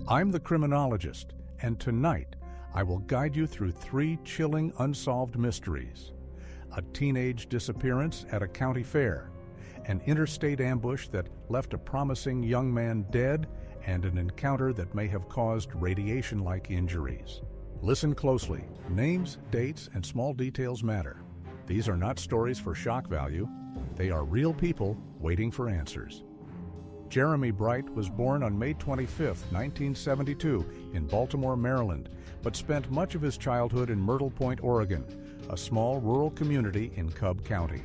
I'm the Criminologist, and tonight I will guide you through 3 chilling unsolved mysteries: a teenage disappearance at a county fair, an interstate ambush that left a promising young man dead, and an encounter that may have caused radiation-like injuries. Listen closely. Names, dates, and small details matter. These are not stories for shock value. They are real people waiting for answers. Jeremy Bright was born on May 25, 1972, in Baltimore, Maryland, but spent much of his childhood in Myrtle Point, Oregon, a small rural community in Cobb County.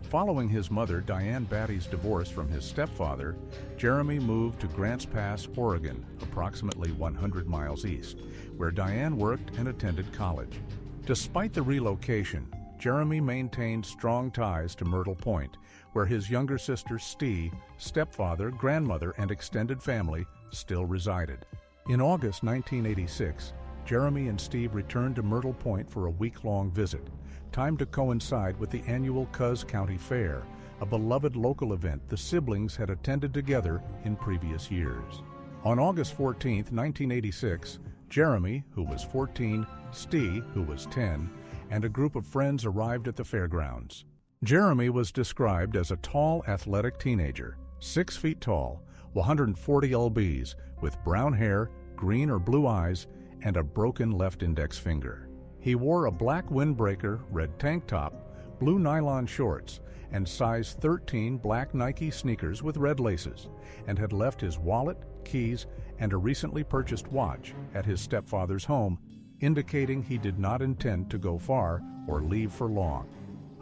Following his mother Diane Batty's divorce from his stepfather, Jeremy moved to Grants Pass, Oregon, approximately 100 miles east, where Diane worked and attended college. Despite the relocation, Jeremy maintained strong ties to Myrtle Point, where his younger sister Steve, stepfather, grandmother, and extended family still resided. In August 1986, Jeremy and Steve returned to Myrtle Point for a week-long visit, timed to coincide with the annual Cuz County Fair, a beloved local event the siblings had attended together in previous years. On August 14, 1986, Jeremy, who was 14, Steve, who was 10, and a group of friends arrived at the fairgrounds. Jeremy was described as a tall, athletic teenager, 6 feet tall, 140 lbs, with brown hair, green or blue eyes, and a broken left index finger. He wore a black windbreaker, red tank top, blue nylon shorts, and size 13 black Nike sneakers with red laces, and had left his wallet, keys, and a recently purchased watch at his stepfather's home, indicating he did not intend to go far or leave for long.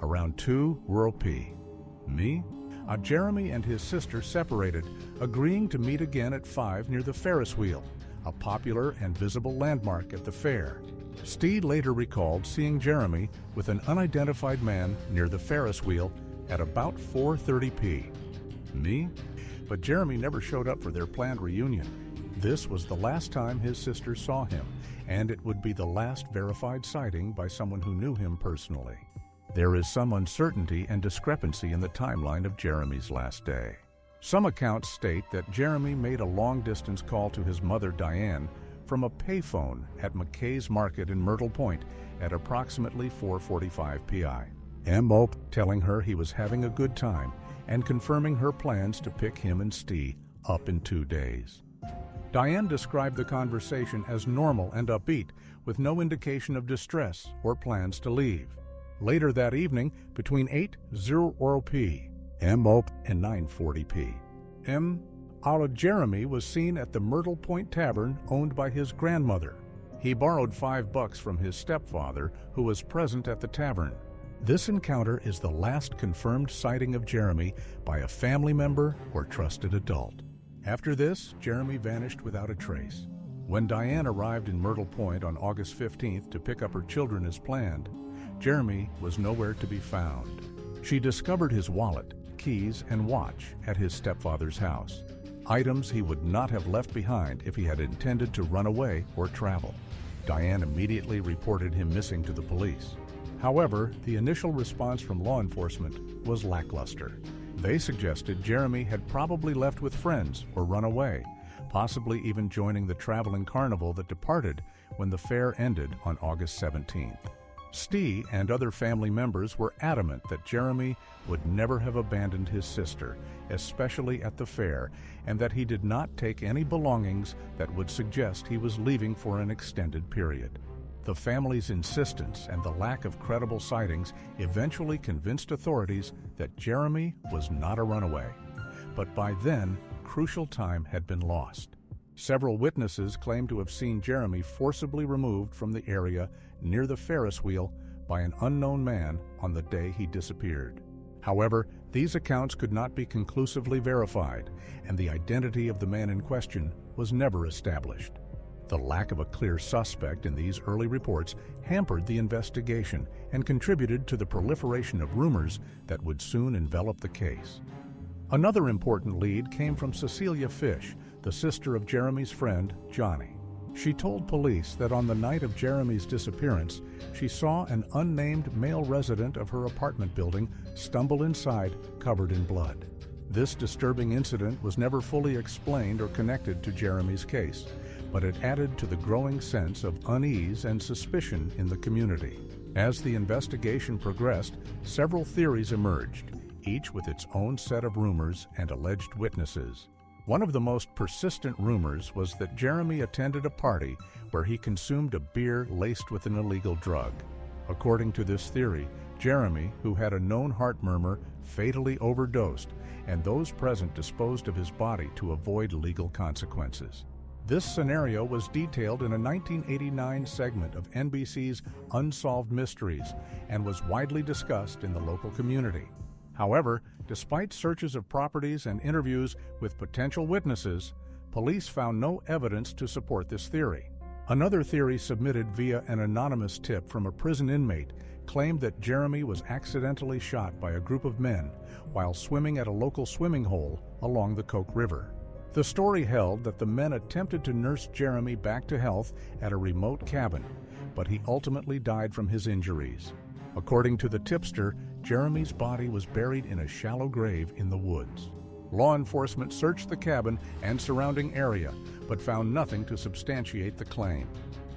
Around 2 rural p. Me? Jeremy and his sister separated, agreeing to meet again at 5 near the Ferris wheel, a popular and visible landmark at the fair. Steve later recalled seeing Jeremy with an unidentified man near the Ferris wheel at about 4:30 p. Me? But Jeremy never showed up for their planned reunion. This was the last time his sister saw him, and it would be the last verified sighting by someone who knew him personally. There is some uncertainty and discrepancy in the timeline of Jeremy's last day. Some accounts state that Jeremy made a long-distance call to his mother Diane from a payphone at McKay's Market in Myrtle Point at approximately 4:45 p.m. M.O. telling her he was having a good time and confirming her plans to pick him and Steve up in 2 days. Diane described the conversation as normal and upbeat, with no indication of distress or plans to leave. Later that evening, between 8:00 p. M.O. and 9:40 p.m., Jeremy was seen at the Myrtle Point Tavern owned by his grandmother. He borrowed $5 from his stepfather, who was present at the tavern. This encounter is the last confirmed sighting of Jeremy by a family member or trusted adult. After this, Jeremy vanished without a trace. When Diane arrived in Myrtle Point on August 15th to pick up her children as planned, Jeremy was nowhere to be found. She discovered his wallet, keys, and watch at his stepfather's house, items he would not have left behind if he had intended to run away or travel. Diane immediately reported him missing to the police. However, the initial response from law enforcement was lackluster. They suggested Jeremy had probably left with friends or run away, possibly even joining the traveling carnival that departed when the fair ended on August 17th. Steve and other family members were adamant that Jeremy would never have abandoned his sister, especially at the fair, and that he did not take any belongings that would suggest he was leaving for an extended period. The family's insistence and the lack of credible sightings eventually convinced authorities that Jeremy was not a runaway. But by then, crucial time had been lost. Several witnesses claimed to have seen Jeremy forcibly removed from the area near the Ferris wheel by an unknown man on the day he disappeared. However, these accounts could not be conclusively verified, and the identity of the man in question was never established. The lack of a clear suspect in these early reports hampered the investigation and contributed to the proliferation of rumors that would soon envelop the case. Another important lead came from Cecilia Fish, the sister of Jeremy's friend, Johnny. She told police that on the night of Jeremy's disappearance, she saw an unnamed male resident of her apartment building stumble inside, covered in blood. This disturbing incident was never fully explained or connected to Jeremy's case, but it added to the growing sense of unease and suspicion in the community. As the investigation progressed, several theories emerged, each with its own set of rumors and alleged witnesses. One of the most persistent rumors was that Jeremy attended a party where he consumed a beer laced with an illegal drug. According to this theory, Jeremy, who had a known heart murmur, fatally overdosed, and those present disposed of his body to avoid legal consequences. This scenario was detailed in a 1989 segment of NBC's Unsolved Mysteries and was widely discussed in the local community. However, despite searches of properties and interviews with potential witnesses, police found no evidence to support this theory. Another theory submitted via an anonymous tip from a prison inmate claimed that Jeremy was accidentally shot by a group of men while swimming at a local swimming hole along the Coke River. The story held that the men attempted to nurse Jeremy back to health at a remote cabin, but he ultimately died from his injuries. According to the tipster, Jeremy's body was buried in a shallow grave in the woods. Law enforcement searched the cabin and surrounding area, but found nothing to substantiate the claim.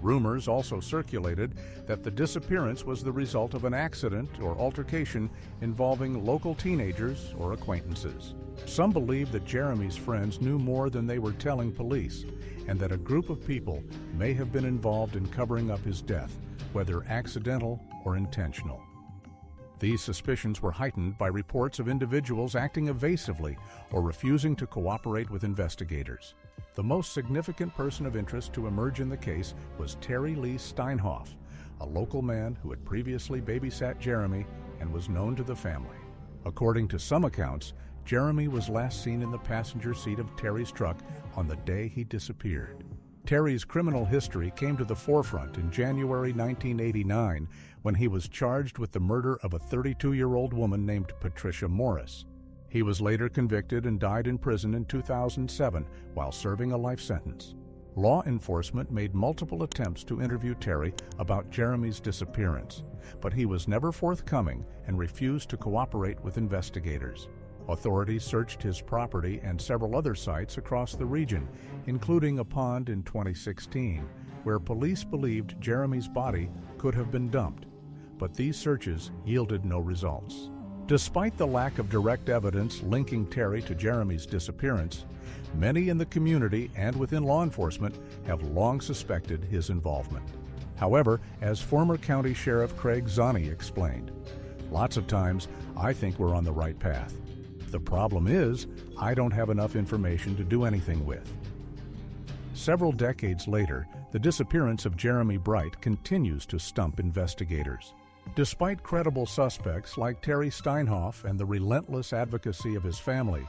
Rumors also circulated that the disappearance was the result of an accident or altercation involving local teenagers or acquaintances. Some believe that Jeremy's friends knew more than they were telling police, and that a group of people may have been involved in covering up his death, whether accidental or intentional. These suspicions were heightened by reports of individuals acting evasively or refusing to cooperate with investigators. The most significant person of interest to emerge in the case was Terry Lee Steinhoff, a local man who had previously babysat Jeremy and was known to the family. According to some accounts, Jeremy was last seen in the passenger seat of Terry's truck on the day he disappeared. Terry's criminal history came to the forefront in January 1989 when he was charged with the murder of a 32-year-old woman named Patricia Morris. He was later convicted and died in prison in 2007 while serving a life sentence. Law enforcement made multiple attempts to interview Terry about Jeremy's disappearance, but he was never forthcoming and refused to cooperate with investigators. Authorities searched his property and several other sites across the region, including a pond in 2016, where police believed Jeremy's body could have been dumped, but these searches yielded no results. Despite the lack of direct evidence linking Terry to Jeremy's disappearance, many in the community and within law enforcement have long suspected his involvement. However, as former County Sheriff Craig Zani explained, "Lots of times I think we're on the right path. The problem is, I don't have enough information to do anything with." Several decades later, the disappearance of Jeremy Bright continues to stump investigators. Despite credible suspects like Terry Steinhoff and the relentless advocacy of his family,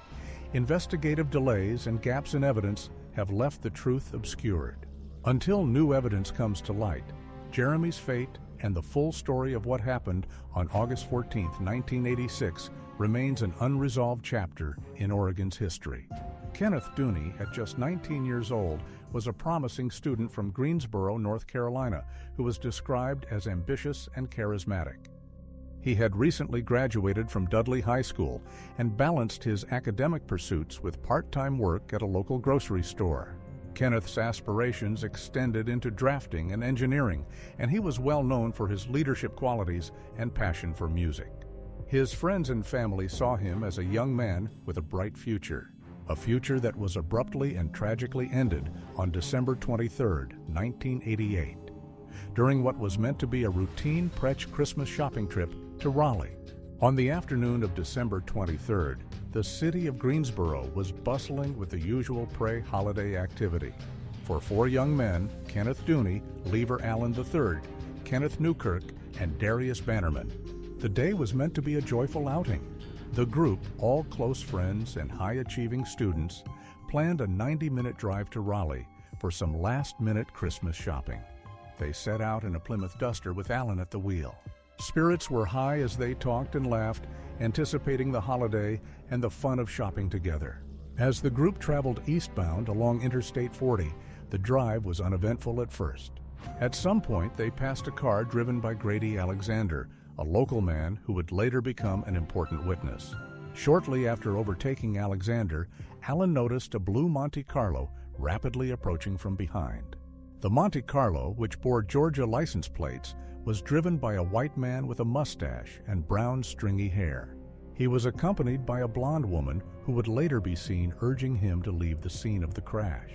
investigative delays and gaps in evidence have left the truth obscured. Until new evidence comes to light, Jeremy's fate and the full story of what happened on August 14, 1986, remains an unresolved chapter in Oregon's history. Kenneth Dooney, at just 19 years old, was a promising student from Greensboro, North Carolina, who was described as ambitious and charismatic. He had recently graduated from Dudley High School and balanced his academic pursuits with part-time work at a local grocery store. Kenneth's aspirations extended into drafting and engineering, and he was well known for his leadership qualities and passion for music. His friends and family saw him as a young man with a bright future, a future that was abruptly and tragically ended on December 23, 1988, during what was meant to be a routine Christmas shopping trip to Raleigh. On the afternoon of December 23rd, the city of Greensboro was bustling with the usual pre-holiday activity. For four young men, Kenneth Dooney, Lever Allen III, Kenneth Newkirk, and Darius Bannerman, the day was meant to be a joyful outing. The group, all close friends and high-achieving students, planned a 90-minute drive to Raleigh for some last-minute Christmas shopping. They set out in a Plymouth Duster with Allen at the wheel. Spirits were high as they talked and laughed, anticipating the holiday and the fun of shopping together. As the group traveled eastbound along Interstate 40, the drive was uneventful at first. At some point, they passed a car driven by Grady Alexander, a local man who would later become an important witness. Shortly after overtaking Alexander, Alan noticed a blue Monte Carlo rapidly approaching from behind. The Monte Carlo, which bore Georgia license plates, was driven by a white man with a mustache and brown stringy hair. He was accompanied by a blonde woman who would later be seen urging him to leave the scene of the crash.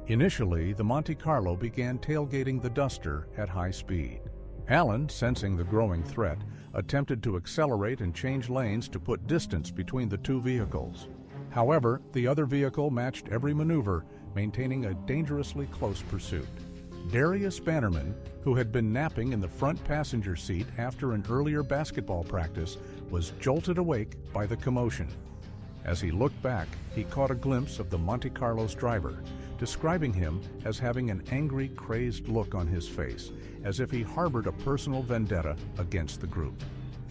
Initially, the Monte Carlo began tailgating the Duster at high speed. Alan, sensing the growing threat, attempted to accelerate and change lanes to put distance between the two vehicles. However, the other vehicle matched every maneuver, maintaining a dangerously close pursuit. Darius Bannerman, who had been napping in the front passenger seat after an earlier basketball practice, was jolted awake by the commotion. As he looked back, he caught a glimpse of the Monte Carlo's driver, describing him as having an angry, crazed look on his face, as if he harbored a personal vendetta against the group.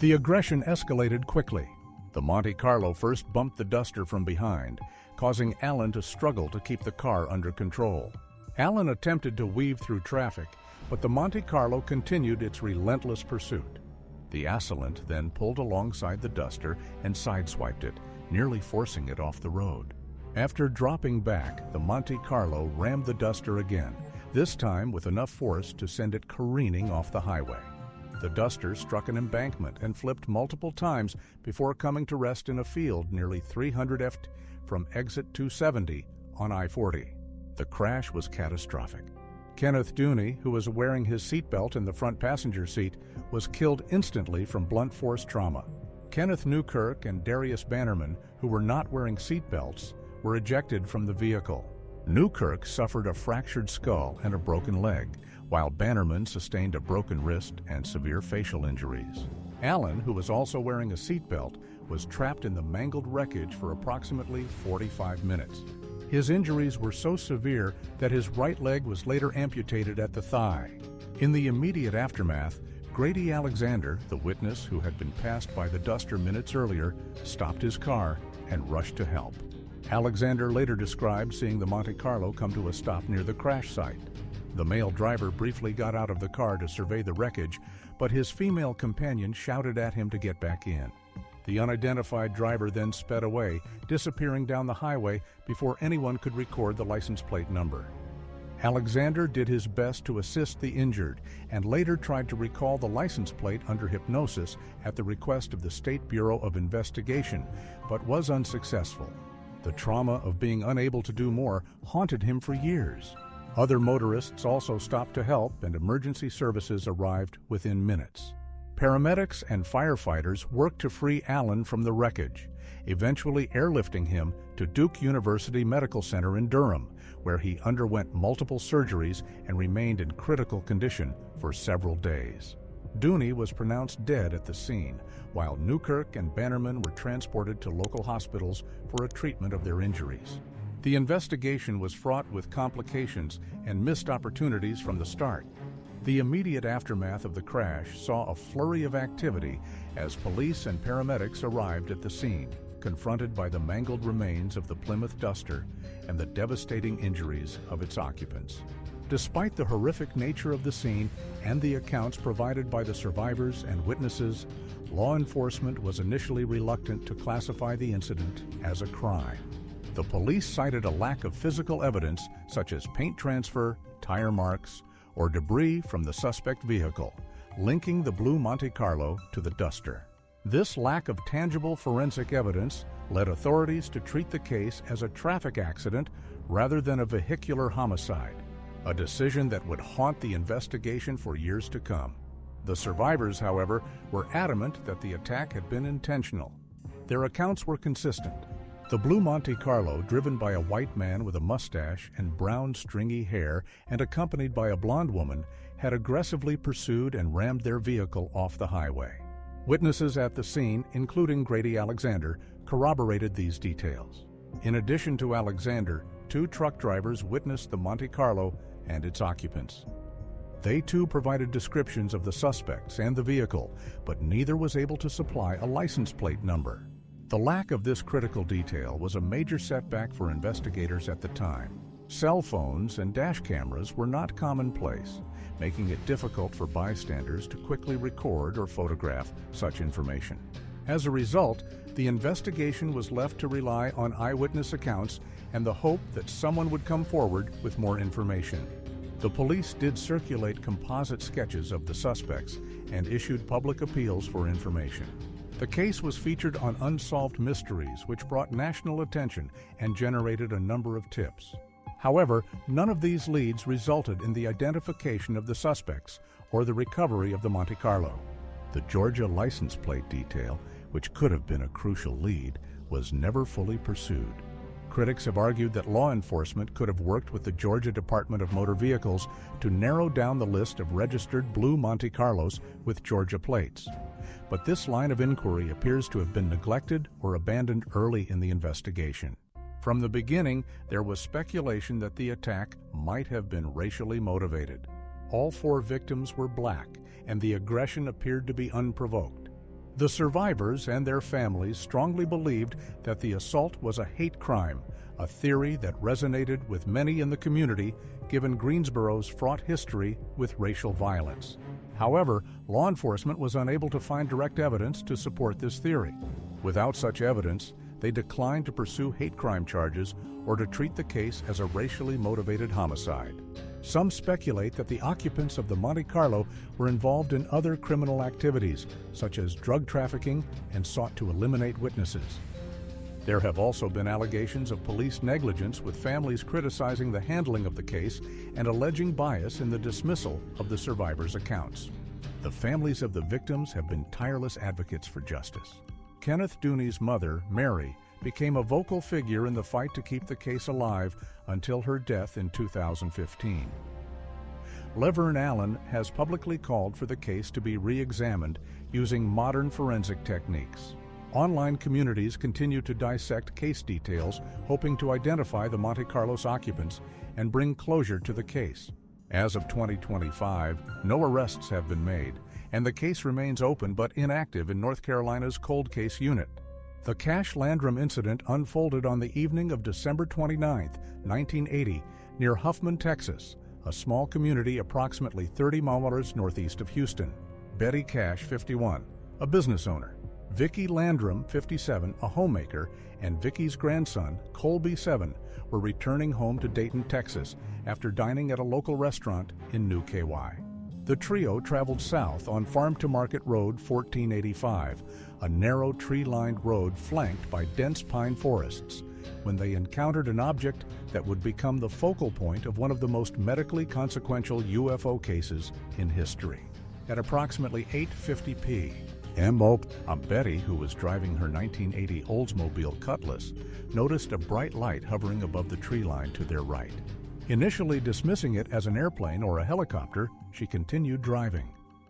The aggression escalated quickly. The Monte Carlo first bumped the Duster from behind, causing Alan to struggle to keep the car under control. Alan attempted to weave through traffic, but the Monte Carlo continued its relentless pursuit. The assailant then pulled alongside the Duster and sideswiped it, nearly forcing it off the road. After dropping back, the Monte Carlo rammed the Duster again, this time with enough force to send it careening off the highway. The Duster struck an embankment and flipped multiple times before coming to rest in a field nearly 300 ft from exit 270 on I-40. The crash was catastrophic. Kenneth Dooney, who was wearing his seatbelt in the front passenger seat, was killed instantly from blunt force trauma. Kenneth Newkirk and Darius Bannerman, who were not wearing seatbelts, were ejected from the vehicle. Newkirk suffered a fractured skull and a broken leg, while Bannerman sustained a broken wrist and severe facial injuries. Alan, who was also wearing a seatbelt, was trapped in the mangled wreckage for approximately 45 minutes. His injuries were so severe that his right leg was later amputated at the thigh. In the immediate aftermath, Grady Alexander, the witness who had been passed by the Duster minutes earlier, stopped his car and rushed to help. Alexander later described seeing the Monte Carlo come to a stop near the crash site. The male driver briefly got out of the car to survey the wreckage, but his female companion shouted at him to get back in. The unidentified driver then sped away, disappearing down the highway before anyone could record the license plate number. Alexander did his best to assist the injured and later tried to recall the license plate under hypnosis at the request of the State Bureau of Investigation, but was unsuccessful. The trauma of being unable to do more haunted him for years. Other motorists also stopped to help, and emergency services arrived within minutes. Paramedics and firefighters worked to free Alan from the wreckage, eventually airlifting him to Duke University Medical Center in Durham, where he underwent multiple surgeries and remained in critical condition for several days. Dooney was pronounced dead at the scene, while Newkirk and Bannerman were transported to local hospitals for a treatment of their injuries. The investigation was fraught with complications and missed opportunities from the start. The immediate aftermath of the crash saw a flurry of activity as police and paramedics arrived at the scene, confronted by the mangled remains of the Plymouth Duster and the devastating injuries of its occupants. Despite the horrific nature of the scene and the accounts provided by the survivors and witnesses, law enforcement was initially reluctant to classify the incident as a crime. The police cited a lack of physical evidence such as paint transfer, tire marks, or debris from the suspect vehicle, linking the blue Monte Carlo to the Duster. This lack of tangible forensic evidence led authorities to treat the case as a traffic accident rather than a vehicular homicide, a decision that would haunt the investigation for years to come. The survivors, however, were adamant that the attack had been intentional. Their accounts were consistent. The blue Monte Carlo, driven by a white man with a mustache and brown stringy hair and accompanied by a blonde woman, had aggressively pursued and rammed their vehicle off the highway. Witnesses at the scene, including Grady Alexander, corroborated these details. In addition to Alexander, 2 truck drivers witnessed the Monte Carlo and its occupants. They too provided descriptions of the suspects and the vehicle, but neither was able to supply a license plate number. The lack of this critical detail was a major setback for investigators at the time. Cell phones and dash cameras were not commonplace, making it difficult for bystanders to quickly record or photograph such information. As a result, the investigation was left to rely on eyewitness accounts and the hope that someone would come forward with more information. The police did circulate composite sketches of the suspects and issued public appeals for information. The case was featured on Unsolved Mysteries, which brought national attention and generated a number of tips. However, none of these leads resulted in the identification of the suspects or the recovery of the Monte Carlo. The Georgia license plate detail, which could have been a crucial lead, was never fully pursued. Critics have argued that law enforcement could have worked with the Georgia Department of Motor Vehicles to narrow down the list of registered blue Monte Carlos with Georgia plates. But this line of inquiry appears to have been neglected or abandoned early in the investigation. From the beginning, there was speculation that the attack might have been racially motivated. All 4 victims were black, and the aggression appeared to be unprovoked. The survivors and their families strongly believed that the assault was a hate crime, a theory that resonated with many in the community given Greensboro's fraught history with racial violence. However, law enforcement was unable to find direct evidence to support this theory. Without such evidence, they declined to pursue hate crime charges or to treat the case as a racially motivated homicide. Some speculate that the occupants of the Monte Carlo were involved in other criminal activities, such as drug trafficking, and sought to eliminate witnesses. There have also been allegations of police negligence, with families criticizing the handling of the case and alleging bias in the dismissal of the survivors' accounts. The families of the victims have been tireless advocates for justice. Kenneth Dooney's mother, Mary, became a vocal figure in the fight to keep the case alive until her death in 2015. Laverne Allen has publicly called for the case to be re-examined using modern forensic techniques. Online communities continue to dissect case details, hoping to identify the Monte Carlos occupants and bring closure to the case. As of 2025, no arrests have been made, and the case remains open but inactive in North Carolina's cold case unit. The Cash-Landrum incident unfolded on the evening of December 29, 1980, near Huffman, Texas, a small community approximately 30 miles northeast of Houston. Betty Cash, 51, a business owner, Vicki Landrum, 57, a homemaker, and Vicki's grandson, Colby, 7, were returning home to Dayton, Texas, after dining at a local restaurant in New KY. The trio traveled south on Farm to Market Road 1485, a narrow tree-lined road flanked by dense pine forests, when they encountered an object that would become the focal point of one of the most medically consequential UFO cases in history. At approximately 8:50 p.m., Betty, who was driving her 1980 Oldsmobile Cutlass, noticed a bright light hovering above the tree line to their right. Initially dismissing it as an airplane or a helicopter, she continued driving.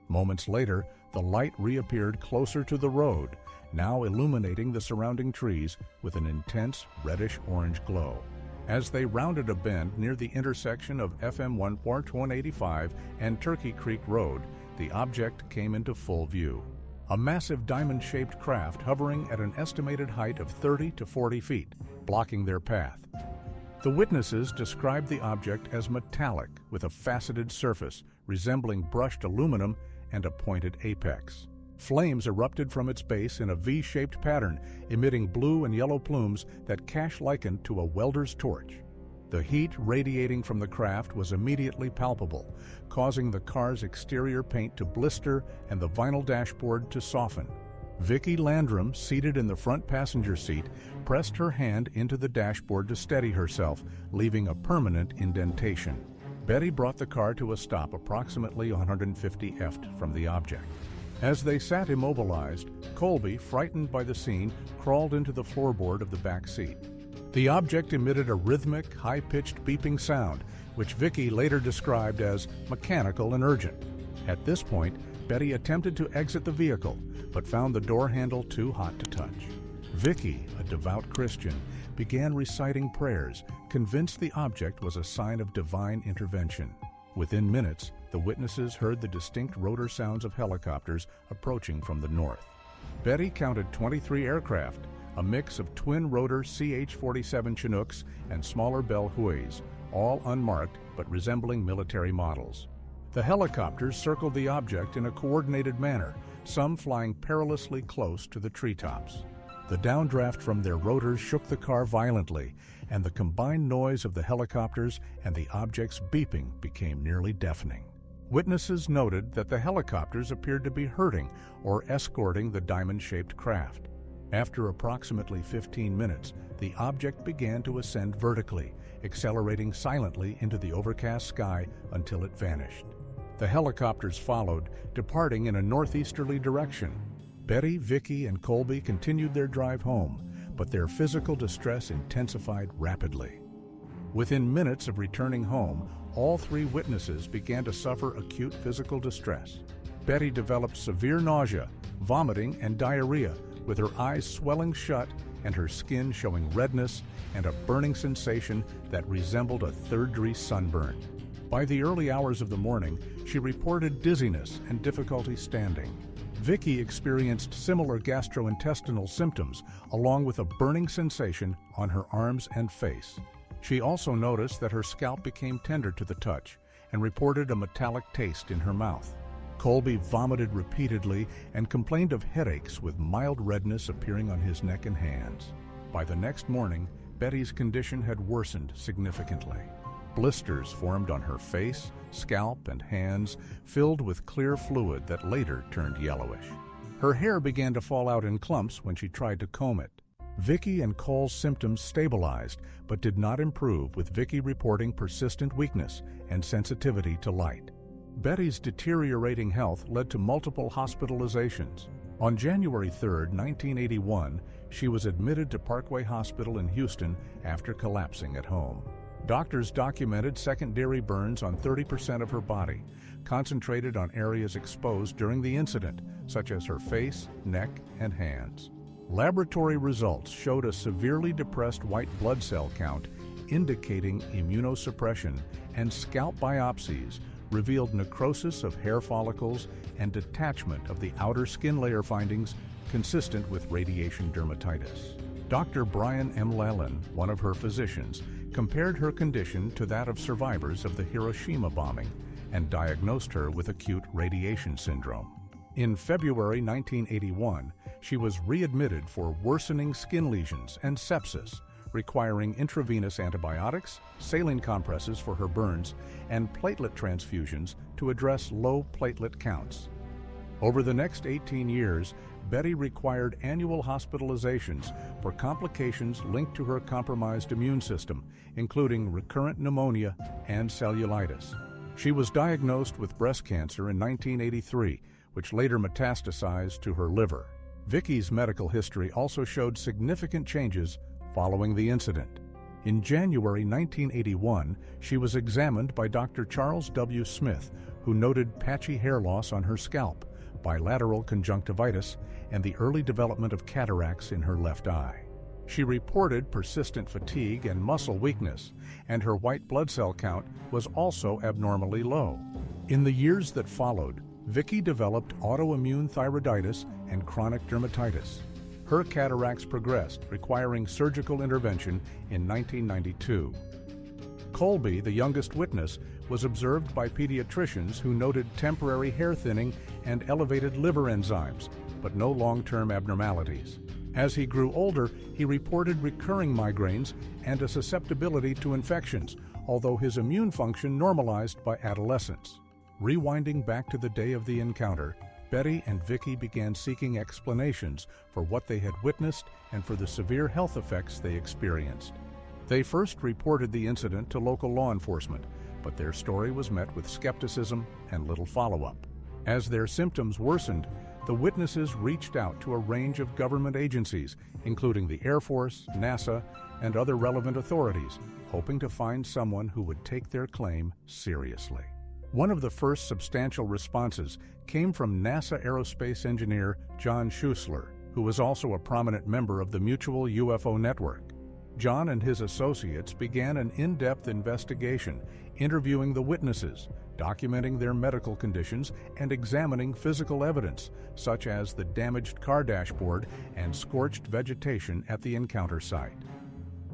Moments later, the light reappeared closer to the road, now illuminating the surrounding trees with an intense reddish-orange glow. As they rounded a bend near the intersection of FM 185 and Turkey Creek Road, the object came into full view. A massive diamond-shaped craft hovering at an estimated height of 30 to 40 feet, blocking their path. The witnesses described the object as metallic, with a faceted surface resembling brushed aluminum and a pointed apex. Flames erupted from its base in a V-shaped pattern, emitting blue and yellow plumes that Cash likened to a welder's torch. The heat radiating from the craft was immediately palpable, causing the car's exterior paint to blister and the vinyl dashboard to soften. Vicki Landrum, seated in the front passenger seat, pressed her hand into the dashboard to steady herself, leaving a permanent indentation. Betty brought the car to a stop approximately 150 feet from the object. As they sat immobilized, Colby, frightened by the scene, crawled into the floorboard of the back seat. The object emitted a rhythmic, high-pitched beeping sound, which Vicki later described as mechanical and urgent. At this point, Betty attempted to exit the vehicle, but found the door handle too hot to touch. Vicki, a devout Christian, began reciting prayers, convinced the object was a sign of divine intervention. Within minutes, the witnesses heard the distinct rotor sounds of helicopters approaching from the north. Betty counted 23 aircraft, a mix of twin-rotor CH-47 Chinooks and smaller Bell Hueys, all unmarked but resembling military models. The helicopters circled the object in a coordinated manner, some flying perilously close to the treetops. The downdraft from their rotors shook the car violently, and the combined noise of the helicopters and the objects beeping became nearly deafening. Witnesses noted that the helicopters appeared to be hurting or escorting the diamond-shaped craft. After approximately 15 minutes, the object began to ascend vertically, accelerating silently into the overcast sky until it vanished. The helicopters followed, departing in a northeasterly direction. Betty, Vicky, and Colby continued their drive home, but their physical distress intensified rapidly. Within minutes of returning home, all three witnesses began to suffer acute physical distress. Betty developed severe nausea, vomiting, and diarrhea, with her eyes swelling shut and her skin showing redness and a burning sensation that resembled a third-degree sunburn. By the early hours of the morning, she reported dizziness and difficulty standing. Vicky experienced similar gastrointestinal symptoms, along with a burning sensation on her arms and face. She also noticed that her scalp became tender to the touch and reported a metallic taste in her mouth. Colby vomited repeatedly and complained of headaches with mild redness appearing on his neck and hands. By the next morning, Betty's condition had worsened significantly. Blisters formed on her face, scalp, and hands, filled with clear fluid that later turned yellowish. Her hair began to fall out in clumps when she tried to comb it. Vicky and Cole's symptoms stabilized, but did not improve, with Vicky reporting persistent weakness and sensitivity to light. Betty's deteriorating health led to multiple hospitalizations. On January 3, 1981, she was admitted to Parkway Hospital in Houston after collapsing at home. Doctors documented secondary burns on 30% of her body, concentrated on areas exposed during the incident, such as her face, neck, and hands. Laboratory results showed a severely depressed white blood cell count, indicating immunosuppression, and scalp biopsies revealed necrosis of hair follicles and detachment of the outer skin layer, findings consistent with radiation dermatitis. Dr. Brian M. Lelin, one of her physicians, compared her condition to that of survivors of the Hiroshima bombing and diagnosed her with acute radiation syndrome. In February 1981, she was readmitted for worsening skin lesions and sepsis, requiring intravenous antibiotics, saline compresses for her burns, and platelet transfusions to address low platelet counts. Over the next 18 years, Betty required annual hospitalizations for complications linked to her compromised immune system, including recurrent pneumonia and cellulitis. She was diagnosed with breast cancer in 1983, which later metastasized to her liver. Vicky's medical history also showed significant changes following the incident. In January 1981, she was examined by Dr. Charles W. Smith, who noted patchy hair loss on her scalp, bilateral conjunctivitis, and the early development of cataracts in her left eye. She reported persistent fatigue and muscle weakness, and her white blood cell count was also abnormally low. In the years that followed, Vicky developed autoimmune thyroiditis and chronic dermatitis. Her cataracts progressed, requiring surgical intervention in 1992. Colby, the youngest witness, was observed by pediatricians who noted temporary hair thinning and elevated liver enzymes, but no long-term abnormalities. As he grew older, he reported recurring migraines and a susceptibility to infections, although his immune function normalized by adolescence. Rewinding back to the day of the encounter, Betty and Vicky began seeking explanations for what they had witnessed and for the severe health effects they experienced. They first reported the incident to local law enforcement, but their story was met with skepticism and little follow-up. As their symptoms worsened, the witnesses reached out to a range of government agencies, including the Air Force, NASA, and other relevant authorities, hoping to find someone who would take their claim seriously. One of the first substantial responses came from NASA aerospace engineer John Schuessler, who was also a prominent member of the Mutual UFO Network. John and his associates began an in-depth investigation, interviewing the witnesses, documenting their medical conditions, and examining physical evidence, such as the damaged car dashboard and scorched vegetation at the encounter site.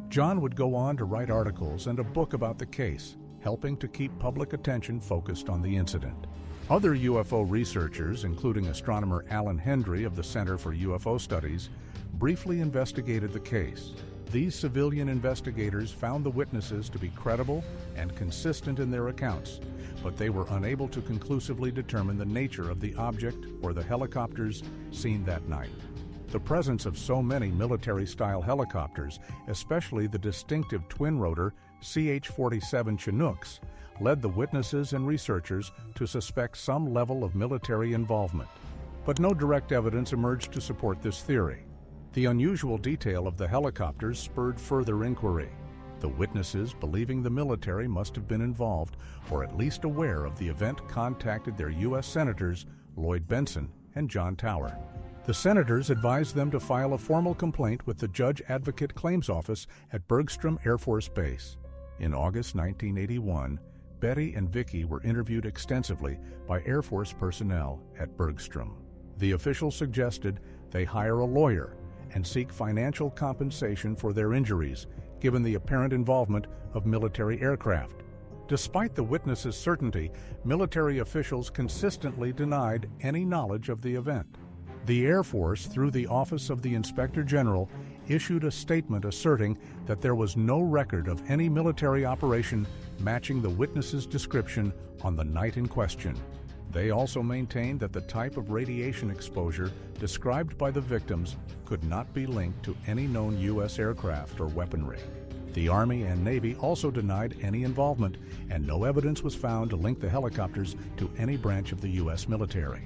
John would go on to write articles and a book about the case, helping to keep public attention focused on the incident. Other UFO researchers, including astronomer Alan Hendry of the Center for UFO Studies, briefly investigated the case. These civilian investigators found the witnesses to be credible and consistent in their accounts, but they were unable to conclusively determine the nature of the object or the helicopters seen that night. The presence of so many military-style helicopters, especially the distinctive twin-rotor CH-47 Chinooks, led the witnesses and researchers to suspect some level of military involvement. But no direct evidence emerged to support this theory. The unusual detail of the helicopters spurred further inquiry. The witnesses, believing the military must have been involved or at least aware of the event, contacted their U.S. Senators Lloyd Bentsen and John Tower. The senators advised them to file a formal complaint with the Judge Advocate Claims Office at Bergstrom Air Force Base. In August 1981, Betty and Vicky were interviewed extensively by Air Force personnel at Bergstrom. The officials suggested they hire a lawyer and seek financial compensation for their injuries, given the apparent involvement of military aircraft. Despite the witnesses' certainty, military officials consistently denied any knowledge of the event. The Air Force, through the Office of the Inspector General, issued a statement asserting that there was no record of any military operation matching the witnesses' description on the night in question. They also maintained that the type of radiation exposure described by the victims could not be linked to any known U.S. aircraft or weaponry. The Army and Navy also denied any involvement, and no evidence was found to link the helicopters to any branch of the U.S. military.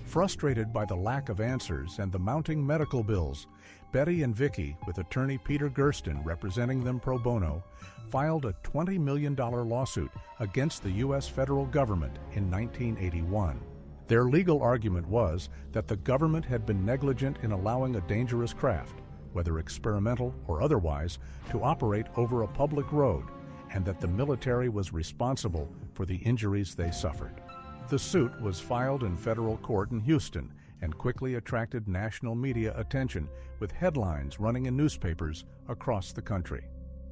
Frustrated by the lack of answers and the mounting medical bills, Betty and Vicky, with attorney Peter Gersten representing them pro bono, filed a $20 million lawsuit against the U.S. federal government in 1981. Their legal argument was that the government had been negligent in allowing a dangerous craft, whether experimental or otherwise, to operate over a public road, and that the military was responsible for the injuries they suffered. The suit was filed in federal court in Houston and quickly attracted national media attention, with headlines running in newspapers across the country.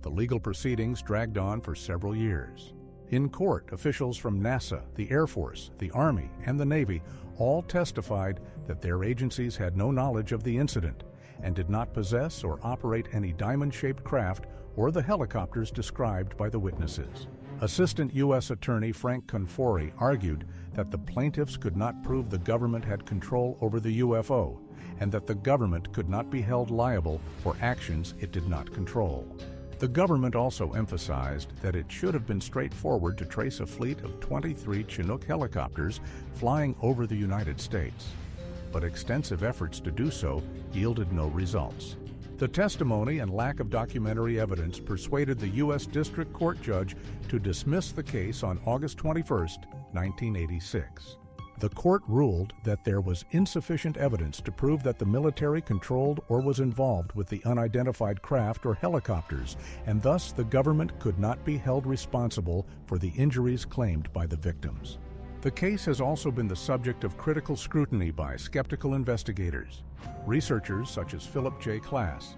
The legal proceedings dragged on for several years. In court, officials from NASA, the Air Force, the Army, and the Navy all testified that their agencies had no knowledge of the incident and did not possess or operate any diamond-shaped craft or the helicopters described by the witnesses. Assistant U.S. Attorney Frank Conforti argued that the plaintiffs could not prove the government had control over the UFO and that the government could not be held liable for actions it did not control. The government also emphasized that it should have been straightforward to trace a fleet of 23 Chinook helicopters flying over the United States, but extensive efforts to do so yielded no results. The testimony and lack of documentary evidence persuaded the U.S. District Court judge to dismiss the case on August 21, 1986. The court ruled that there was insufficient evidence to prove that the military controlled or was involved with the unidentified craft or helicopters, and thus the government could not be held responsible for the injuries claimed by the victims. The case has also been the subject of critical scrutiny by skeptical investigators. Researchers such as Philip J. Klass,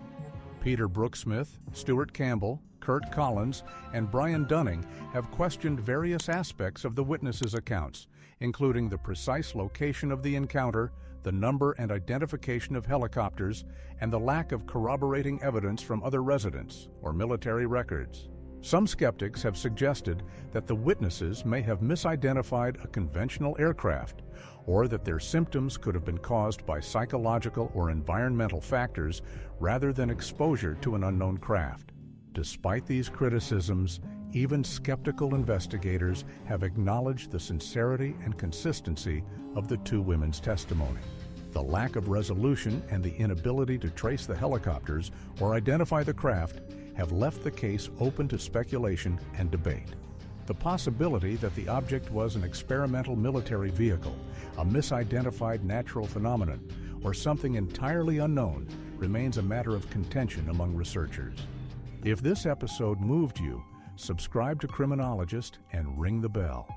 Peter Brooksmith, Stuart Campbell, Kurt Collins, and Brian Dunning have questioned various aspects of the witnesses' accounts, including the precise location of the encounter, the number and identification of helicopters, and the lack of corroborating evidence from other residents or military records. Some skeptics have suggested that the witnesses may have misidentified a conventional aircraft, or that their symptoms could have been caused by psychological or environmental factors rather than exposure to an unknown craft. Despite these criticisms, even skeptical investigators have acknowledged the sincerity and consistency of the two women's testimony. The lack of resolution and the inability to trace the helicopters or identify the craft have left the case open to speculation and debate. The possibility that the object was an experimental military vehicle, a misidentified natural phenomenon, or something entirely unknown remains a matter of contention among researchers. If this episode moved you, subscribe to Criminologist and ring the bell.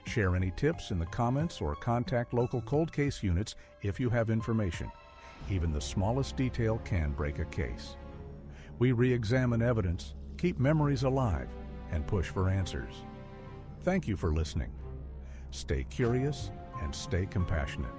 Share any tips in the comments or contact local cold case units if you have information. Even the smallest detail can break a case. We re-examine evidence, keep memories alive, and push for answers. Thank you for listening. Stay curious and stay compassionate.